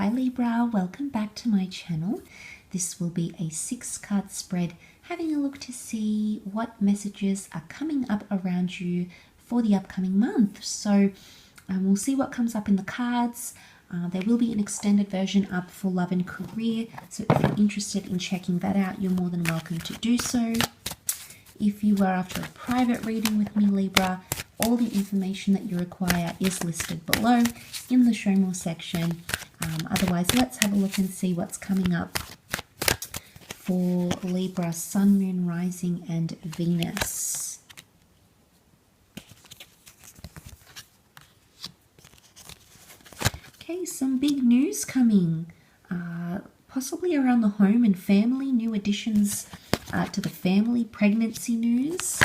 Hi Libra, welcome back to my channel. This will be a 6-card spread, having a look to see what messages are coming up around you for the upcoming month. So we'll see what comes up in the cards. There will be an extended version up for love and career, so if you're interested in checking that out, you're more than welcome to do so. If you are after a private reading with me, Libra, all the information that you require is listed below in the show more section. Otherwise, let's have a look and see what's coming up for Libra, Sun, Moon, Rising, and Venus. Okay, some big news coming, possibly around the home and family, new additions to the family, pregnancy news.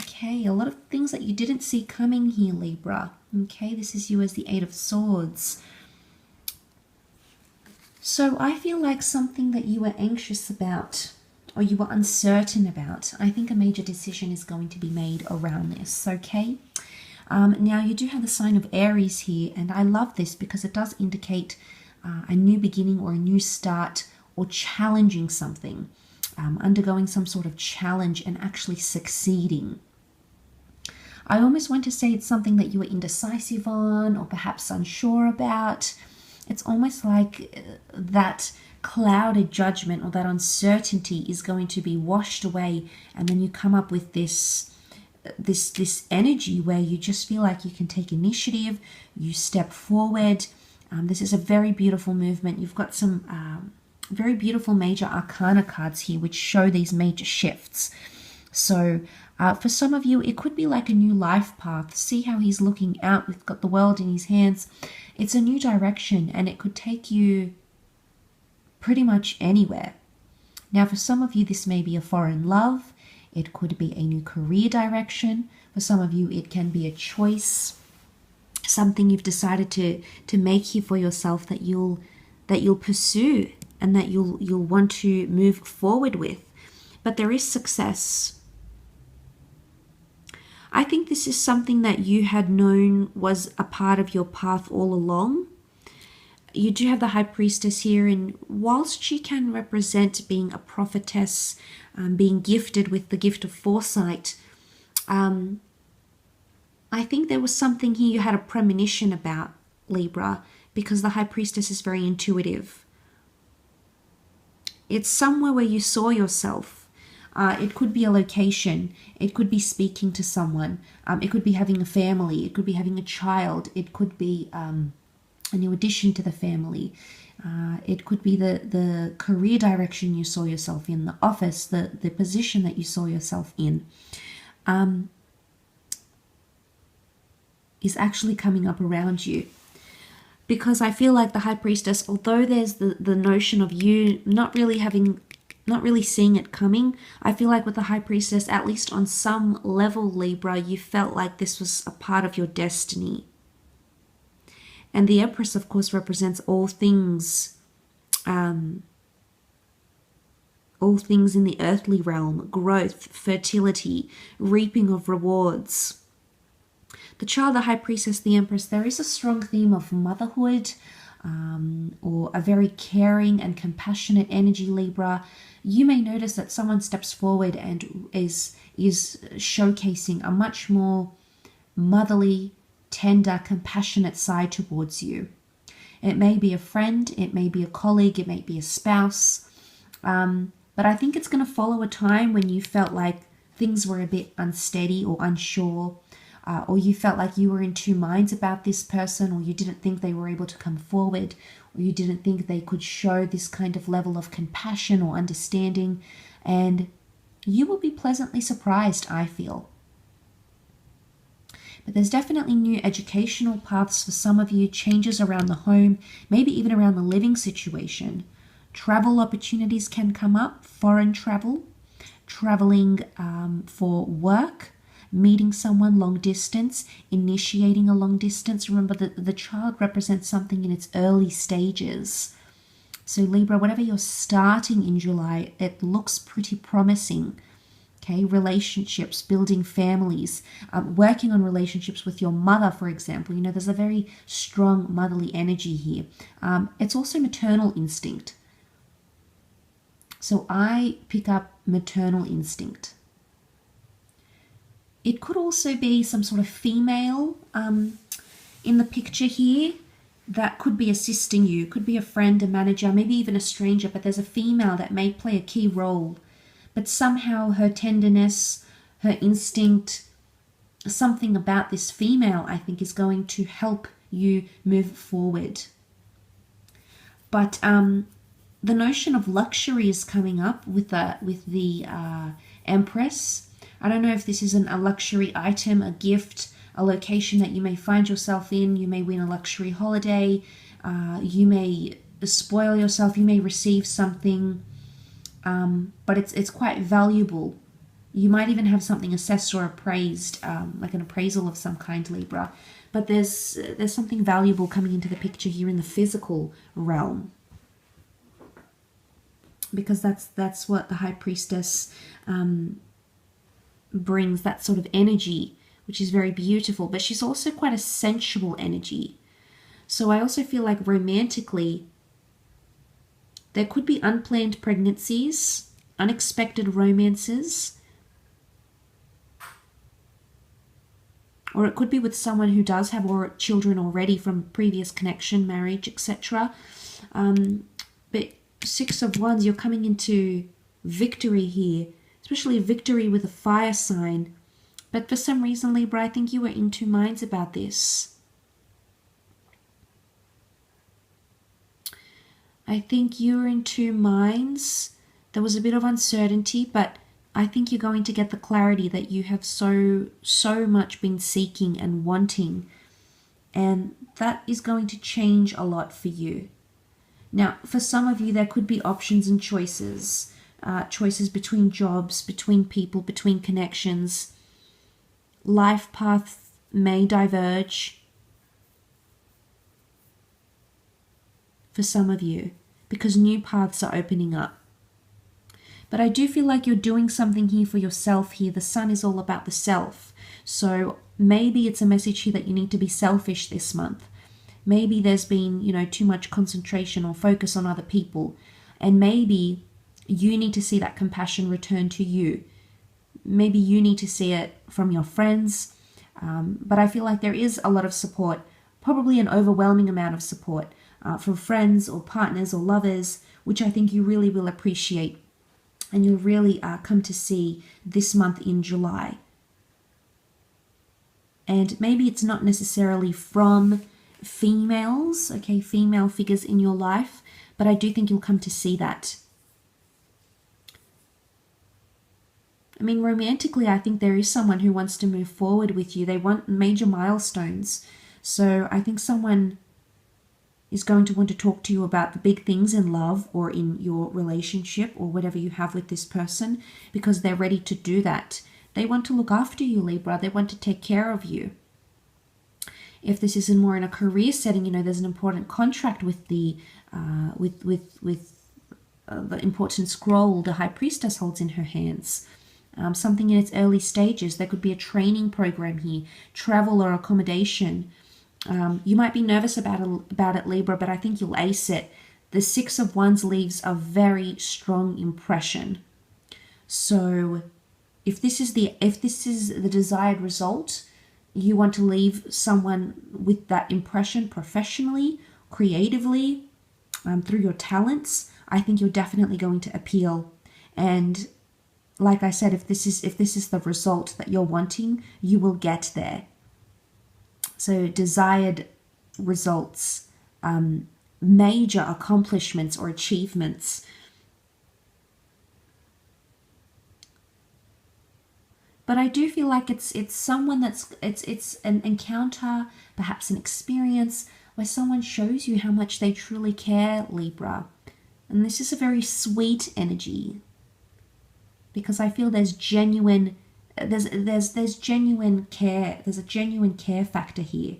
Okay, a lot of things that you didn't see coming here, Libra. Okay, this is you as the 8 of Swords. So I feel like something that you were anxious about or you were uncertain about, I think a major decision is going to be made around this, okay? Now you do have the sign of Aries here, and I love this because it does indicate a new beginning or a new start or challenging something, undergoing some sort of challenge and actually succeeding. I almost want to say it's something that you were indecisive on or perhaps unsure about. It's almost like that clouded judgment or that uncertainty is going to be washed away, and then you come up with this energy where you just feel like you can take initiative, you step forward. This is a very beautiful movement. You've got some very beautiful major arcana cards here which show these major shifts. So for some of you, it could be like a new life path. See how he's looking out. We've got the world in his hands. It's a new direction, and it could take you pretty much anywhere. Now, for some of you, this may be a foreign love. It could be a new career direction. For some of you, it can be a choice, something you've decided to make here for yourself that you'll pursue and that you'll want to move forward with. But there is success. I think this is something that you had known was a part of your path all along. You do have the High Priestess here, and whilst she can represent being a prophetess, being gifted with the gift of foresight, I think there was something here you had a premonition about, Libra, because the High Priestess is very intuitive. It's somewhere where you saw yourself. It could be a location. It could be speaking to someone. It could be having a family. It could be having a child. It could be a new addition to the family. It could be the career direction you saw yourself in, the office, the position that you saw yourself in, is actually coming up around you. Because I feel like the High Priestess, although there's the notion of you not really seeing it coming, I feel like with the High Priestess, at least on some level, Libra, you felt like this was a part of your destiny. And the Empress, of course, represents all things in the earthly realm: growth, fertility, reaping of rewards. The Child, the High Priestess, the Empress, there is a strong theme of motherhood, or a very caring and compassionate energy, Libra. You may notice that someone steps forward and is showcasing a much more motherly, tender, compassionate side towards you. It may be a friend, it may be a colleague, it may be a spouse, but I think it's going to follow a time when you felt like things were a bit unsteady or unsure, or you felt like you were in two minds about this person, or you didn't think they were able to come forward, or you didn't think they could show this kind of level of compassion or understanding, and you will be pleasantly surprised, I feel. But there's definitely new educational paths for some of you, changes around the home, maybe even around the living situation. Travel opportunities can come up, foreign travel, traveling for work, meeting someone long distance, initiating a long distance. Remember that the child represents something in its early stages. So Libra, whatever you're starting in July, it looks pretty promising. okay? Relationships, building families, working on relationships with your mother, for example. You know, there's a very strong motherly energy here. It's also maternal instinct. So I pick up maternal instinct. It could also be some sort of female in the picture here that could be assisting you. Could be a friend, a manager, maybe even a stranger, but there's a female that may play a key role. But somehow her tenderness, her instinct, something about this female, I think, is going to help you move forward. But the notion of luxury is coming up with the Empress. I don't know if this is a luxury item, a gift, a location that you may find yourself in. You may win a luxury holiday. You may spoil yourself. You may receive something, but it's quite valuable. You might even have something assessed or appraised, like an appraisal of some kind, Libra. But there's something valuable coming into the picture here in the physical realm, because that's what the High Priestess brings, that sort of energy, which is very beautiful. But she's also quite a sensual energy. So I also feel like romantically, there could be unplanned pregnancies, unexpected romances, or it could be with someone who does have children already from previous connection, marriage, etc. But Six of Wands, you're coming into victory here, especially victory with a fire sign. But for some reason, Libra, I think you were in two minds about this. I think you were in two minds. There was a bit of uncertainty, but I think you're going to get the clarity that you have so much been seeking and wanting. And that is going to change a lot for you. Now, for some of you, there could be options and choices. Choices between jobs, between people, between connections. Life paths may diverge for some of you, because new paths are opening up. But I do feel like you're doing something here for yourself here. The Sun is all about the self. So maybe it's a message here that you need to be selfish this month. Maybe there's been, you know, too much concentration or focus on other people. And maybe you need to see that compassion return to you. Maybe you need to see it from your friends. But I feel like there is a lot of support, probably an overwhelming amount of support from friends or partners or lovers, which I think you really will appreciate. And you'll really come to see this month in July. And maybe it's not necessarily from females, okay, female figures in your life, but I do think you'll come to see that. I mean, romantically, I think there is someone who wants to move forward with you. They want major milestones. So I think someone is going to want to talk to you about the big things in love or in your relationship or whatever you have with this person, because they're ready to do that. They want to look after you, Libra. They want to take care of you. If this is more in a career setting, you know, there's an important contract with the important scroll the High Priestess holds in her hands. Something in its early stages. There could be a training program here, travel or accommodation. You might be nervous about it, Libra, but I think you'll ace it. The Six of Wands leaves a very strong impression. So if this is the desired result, you want to leave someone with that impression professionally, creatively, through your talents, I think you're definitely going to appeal. And like I said, if this is the result that you're wanting, you will get there. So desired results, major accomplishments or achievements. But I do feel like it's someone it's an encounter, perhaps an experience where someone shows you how much they truly care, Libra. And this is a very sweet energy, because I feel there's genuine genuine care. There's a genuine care factor here.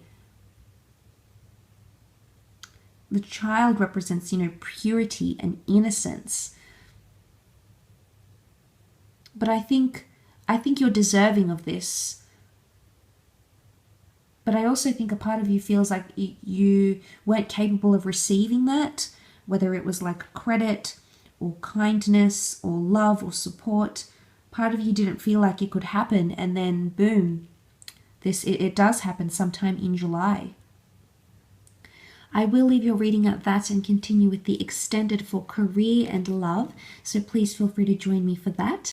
The child represents, you know, purity and innocence. But I think I think you're deserving of this. But I also think a part of you feels like you weren't capable of receiving that, whether it was like credit or kindness or love or support. Part of you didn't feel like it could happen, and then boom, it does happen sometime in July. I will leave your reading at that and continue with the extended for career and love, so please feel free to join me for that.